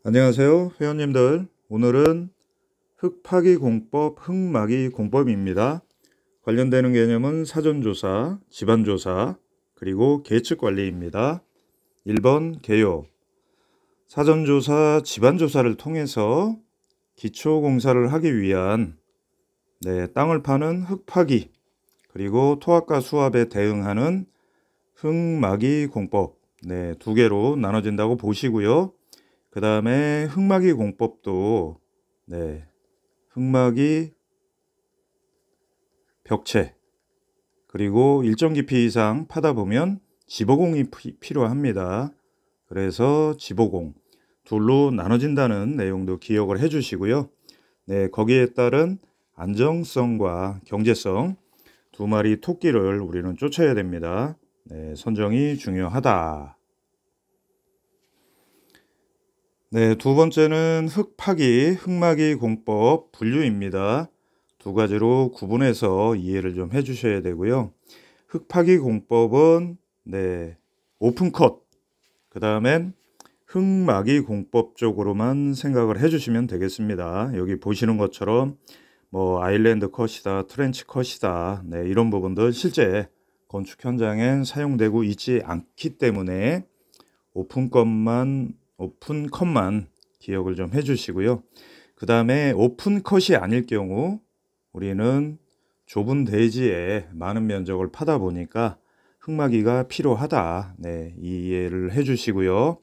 안녕하세요 회원님들. 오늘은 흙파기 공법, 흙막이 공법입니다. 관련되는 개념은 사전조사, 집안조사, 그리고 계측관리입니다. 1번 개요. 사전조사, 집안조사를 통해서 기초공사를 하기 위한 땅을 파는 흙파기, 그리고 토합과 수합에 대응하는 흙막이 공법, 두 개로 나눠진다고 보시고요. 그 다음에 흙막이 공법도 흙막이 벽체, 그리고 일정 깊이 이상 파다 보면 지보공이 필요합니다. 그래서 지보공 둘로 나눠진다는 내용도 기억을 해 주시고요. 거기에 따른 안정성과 경제성, 두 마리 토끼를 우리는 쫓아야 됩니다. 선정이 중요하다. 두 번째는 흙파기, 흙막이 공법 분류입니다. 두 가지로 구분해서 이해를 좀 해주셔야 되고요. 흙파기 공법은 오픈컷, 그 다음엔 흙막이 공법 쪽으로만 생각을 해주시면 되겠습니다. 여기 보시는 것처럼 아일랜드 컷이다, 트렌치 컷이다, 이런 부분들 실제 건축 현장엔 사용되고 있지 않기 때문에 오픈컷만 기억을 좀 해주시고요. 그 다음에 오픈컷이 아닐 경우 우리는 좁은 대지에 많은 면적을 파다 보니까 흙막이가 필요하다. 이해를 해주시고요.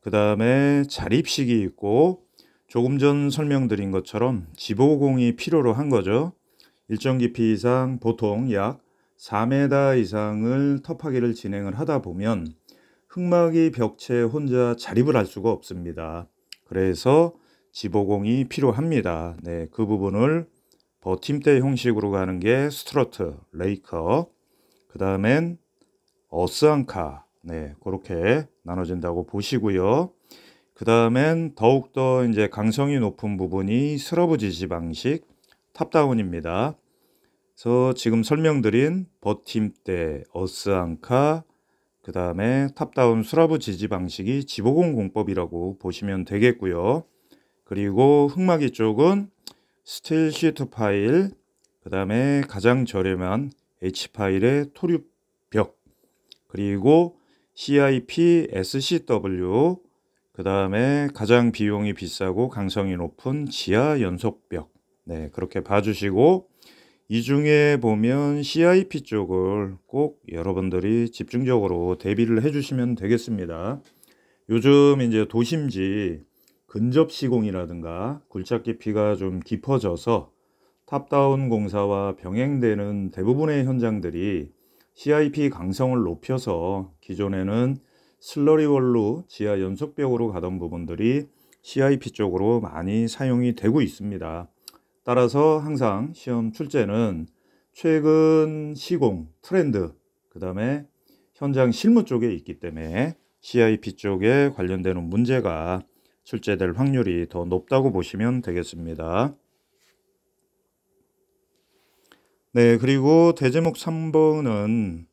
그 다음에 자립식이 있고 조금 전 설명드린 것처럼 지보공이 필요로 한 거죠. 일정 깊이 이상 보통 약 4m 이상을 터파기를 진행을 하다 보면 흙막이 벽체에 혼자 자립을 할 수가 없습니다. 그래서 지보공이 필요합니다. 그 부분을 버팀대 형식으로 가는 게 스트러트, 레이커, 그 다음엔 어스앙카, 그렇게 나눠진다고 보시고요. 그 다음엔 더욱더 이제 강성이 높은 부분이 스러브 지지 방식, 탑다운입니다. 그래서 지금 설명드린 버팀대, 어스앙카, 그 다음에 탑다운 수라브 지지 방식이 지보공 공법이라고 보시면 되겠고요. 그리고 흙막이 쪽은 스틸 시트 파일, 그 다음에 가장 저렴한 H파일의 토류벽, 그리고 CIP, SCW, 그 다음에 가장 비용이 비싸고 강성이 높은 지하 연속벽, 그렇게 봐주시고, 이 중에 보면 CIP 쪽을 꼭 여러분들이 집중적으로 대비를 해주시면 되겠습니다. 요즘 이제 도심지 근접 시공이라든가 굴착 깊이가 좀 깊어져서 탑다운 공사와 병행되는 대부분의 현장들이 CIP 강성을 높여서 기존에는 슬러리월로 지하 연속벽으로 가던 부분들이 CIP 쪽으로 많이 사용이 되고 있습니다. 따라서 항상 시험 출제는 최근 시공, 트렌드, 그 다음에 현장 실무 쪽에 있기 때문에 CIP 쪽에 관련되는 문제가 출제될 확률이 더 높다고 보시면 되겠습니다. 그리고 대제목 3번은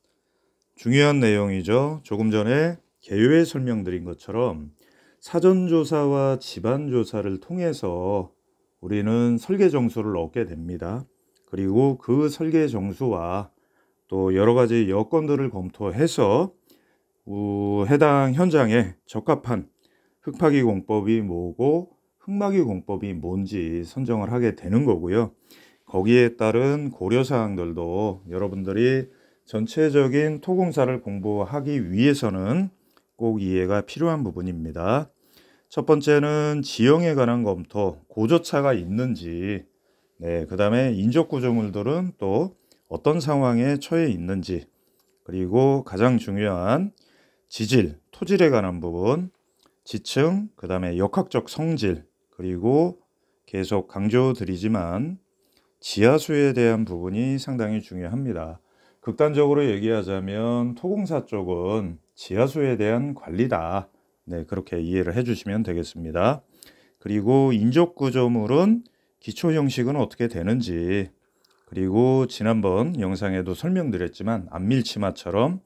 중요한 내용이죠. 조금 전에 개요에 설명드린 것처럼 사전조사와 집안조사를 통해서 우리는 설계 정수를 얻게 됩니다. 그리고 그 설계 정수와 또 여러 가지 여건들을 검토해서 해당 현장에 적합한 흙파기 공법이 뭐고 흙막이 공법이 뭔지 선정을 하게 되는 거고요. 거기에 따른 고려사항들도 여러분들이 전체적인 토공사를 공부하기 위해서는 꼭 이해가 필요한 부분입니다. 첫 번째는 지형에 관한 검토, 고저차가 있는지, 그 다음에 인접 구조물들은 또 어떤 상황에 처해 있는지, 그리고 가장 중요한 지질, 토질에 관한 부분, 지층, 그 다음에 역학적 성질, 그리고 계속 강조드리지만 지하수에 대한 부분이 상당히 중요합니다. 극단적으로 얘기하자면 토공사 쪽은 지하수에 대한 관리다. 그렇게 이해를 해주시면 되겠습니다. 그리고 인접 구조물은 기초 형식은 어떻게 되는지, 그리고 지난번 영상에도 설명드렸지만 안밀치마처럼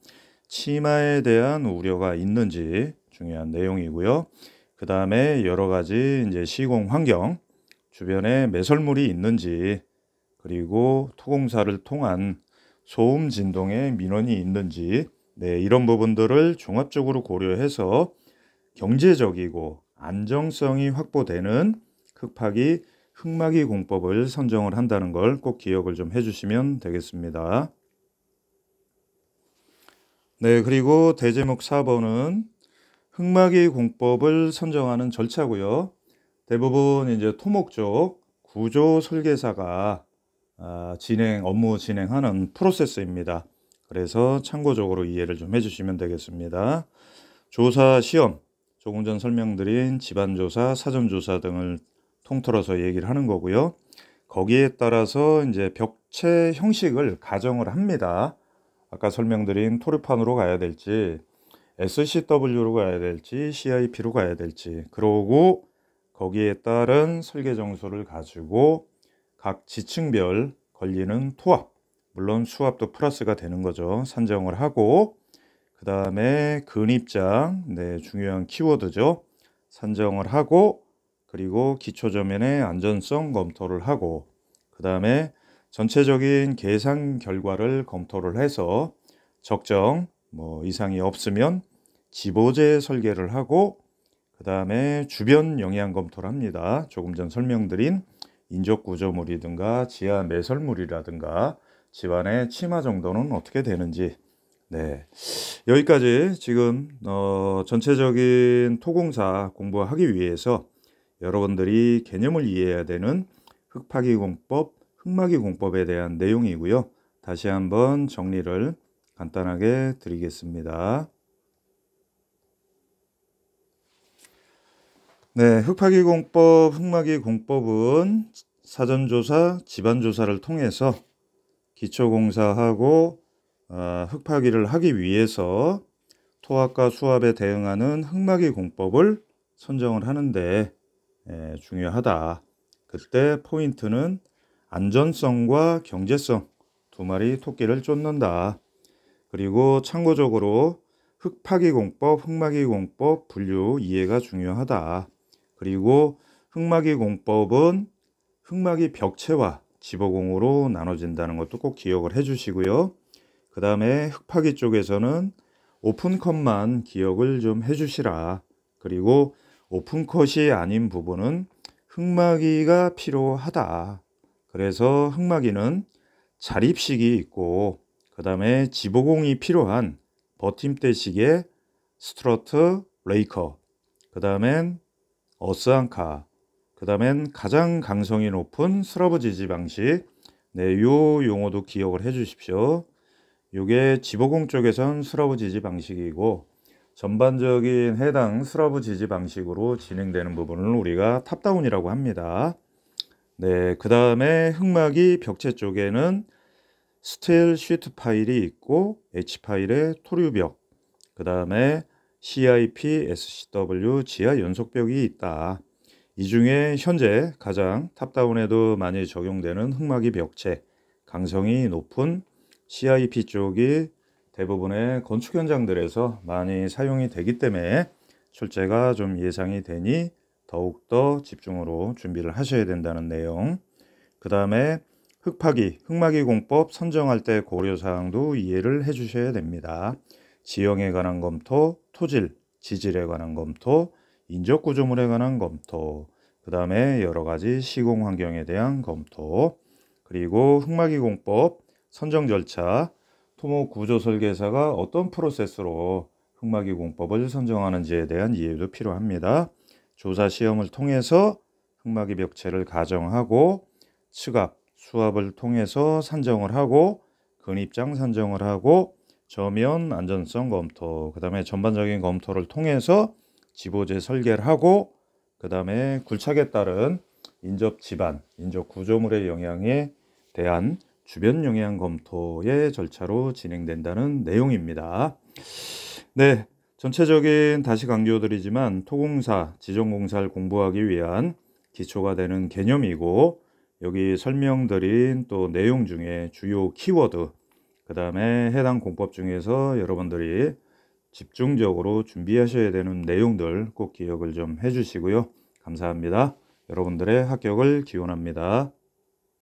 치마에 대한 우려가 있는지 중요한 내용이고요. 그 다음에 여러 가지 이제 시공 환경, 주변에 매설물이 있는지, 그리고 토공사를 통한 소음 진동의 민원이 있는지, 이런 부분들을 종합적으로 고려해서 경제적이고 안정성이 확보되는 흙파기, 흙막이 공법을 선정을 한다는 걸 꼭 기억을 좀 해주시면 되겠습니다. 그리고 대제목 4번은 흙막이 공법을 선정하는 절차고요. 대부분 이제 토목 쪽 구조 설계사가 업무 진행하는 프로세스입니다. 그래서 참고적으로 이해를 좀 해주시면 되겠습니다. 조사 시험, 조금 전 설명드린 집안조사, 사전조사 등을 통틀어서 얘기를 하는 거고요. 거기에 따라서 이제 벽체 형식을 가정을 합니다. 아까 설명드린 토르판으로 가야 될지, SCW로 가야 될지, CIP로 가야 될지, 그러고 거기에 따른 설계 정수를 가지고 각 지층별 걸리는 토합, 물론 수압도 플러스가 되는 거죠. 산정을 하고, 그 다음에 근입장, 중요한 키워드죠. 산정을 하고, 그리고 기초저면의 안전성 검토를 하고, 그 다음에 전체적인 계산 결과를 검토를 해서 적정 이상이 없으면 지보재 설계를 하고, 그 다음에 주변 영향 검토를 합니다. 조금 전 설명드린 인접 구조물이든가 지하 매설물이라든가 집안의 침하 정도는 어떻게 되는지, 여기까지 지금 전체적인 토공사 공부하기 위해서 여러분들이 개념을 이해해야 되는 흙파기 공법, 흙막이 공법에 대한 내용이고요. 다시 한번 정리를 간단하게 드리겠습니다. 흙파기 공법, 흙막이 공법은 사전조사, 집안조사를 통해서 기초공사하고 흙파기를 하기 위해서 토합과 수압에 대응하는 흙막이 공법을 선정을 하는데 중요하다. 그때 포인트는 안전성과 경제성, 두 마리 토끼를 쫓는다. 그리고 참고적으로 흙파기 공법, 흙막이 공법 분류 이해가 중요하다. 그리고 흙막이 공법은 흙막이 벽체와 지보공으로 나눠진다는 것도 꼭 기억을 해주시고요. 그 다음에 흙파기 쪽에서는 오픈컷만 기억을 좀 해주시라. 그리고 오픈컷이 아닌 부분은 흙막이가 필요하다. 그래서 흙막이는 자립식이 있고, 그 다음에 지보공이 필요한 버팀대식의 스트러트, 레이커, 그 다음엔 어스앙카, 그 다음엔 가장 강성이 높은 스러브 지지 방식, 요 용어도 기억을 해 주십시오. 요게 지보공 쪽에선 스러브 지지 방식이고, 전반적인 해당 스러브 지지 방식으로 진행되는 부분을 우리가 탑다운이라고 합니다. 그 다음에 흙막이 벽체 쪽에는 스틸 시트 파일이 있고 H파일의 토류벽, 그 다음에 CIP, SCW 지하 연속벽이 있다. 이 중에 현재 가장 탑다운에도 많이 적용되는 흙막이 벽체, 강성이 높은 CIP 쪽이 대부분의 건축 현장들에서 많이 사용이 되기 때문에 출제가 좀 예상이 되니 더욱더 집중으로 준비를 하셔야 된다는 내용. 그 다음에 흙파기, 흙막이 공법 선정할 때 고려사항도 이해를 해 주셔야 됩니다. 지형에 관한 검토, 토질, 지질에 관한 검토, 인접 구조물에 관한 검토, 그 다음에 여러 가지 시공 환경에 대한 검토, 그리고 흙막이 공법 선정 절차, 토목 구조 설계사가 어떤 프로세스로 흙막이 공법을 선정하는지에 대한 이해도 필요합니다. 조사 시험을 통해서 흙막이 벽체를 가정하고 측압, 수압을 통해서 산정을 하고 근입장 산정을 하고 저면 안전성 검토, 그 다음에 전반적인 검토를 통해서 지보재 설계를 하고 그 다음에 굴착에 따른 인접 집안, 인접 구조물의 영향에 대한 주변 영향 검토의 절차로 진행된다는 내용입니다. 전체적인 다시 강조드리지만 토공사, 지정공사를 공부하기 위한 기초가 되는 개념이고, 여기 설명드린 또 내용 중에 주요 키워드, 그 다음에 해당 공법 중에서 여러분들이 집중적으로 준비하셔야 되는 내용들 꼭 기억을 좀 해주시고요. 감사합니다. 여러분들의 합격을 기원합니다.